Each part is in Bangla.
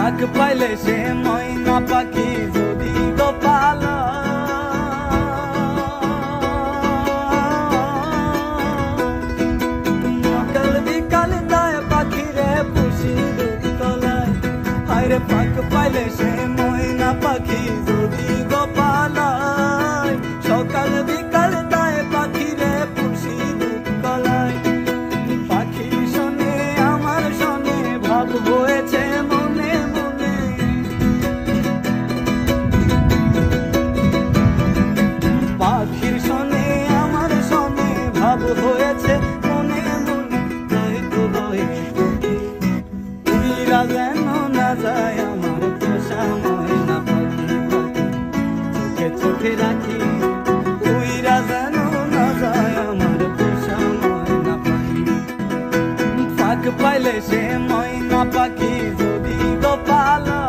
ফাঁক পাইলে সে ময়না পাখি যদি তো পালা সকাল বিকাল তাই পাখি রে পুষি দুতলায়। হায়রে ফাঁক পাইলে সে ময়না পাখি যদি তো পালায়। সকাল বিকাল তাই পাখি রে পুষি দুতলায়। পাখি শোনে আমার শোনে ভাব হয়েছে মনে মনে। পাখির শোনে আমার শোনে ভাব হয়েছে মনে মনে। তাই তো ভয়ে উইরা যেন না যায় আমার পোষা ময়না পাখি। চোখে চোখে রাখি উইরা যেন না যায় আমার পোষা ময়না পাখি। ফাঁক পাইলে সে ময়না পাখি যদি তো পালা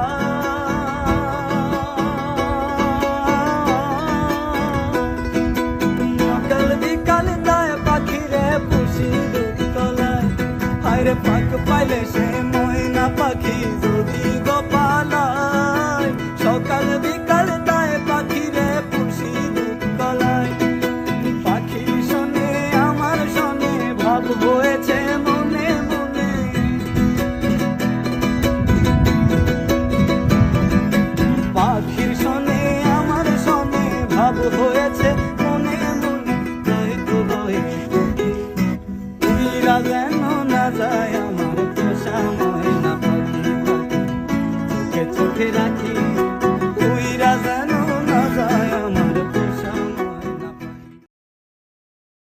সকাল বিকাল তাই পাখি রে পুষি দুতলায়। হায়রে ফাঁক পাইলে সে ময়না পাখি যদি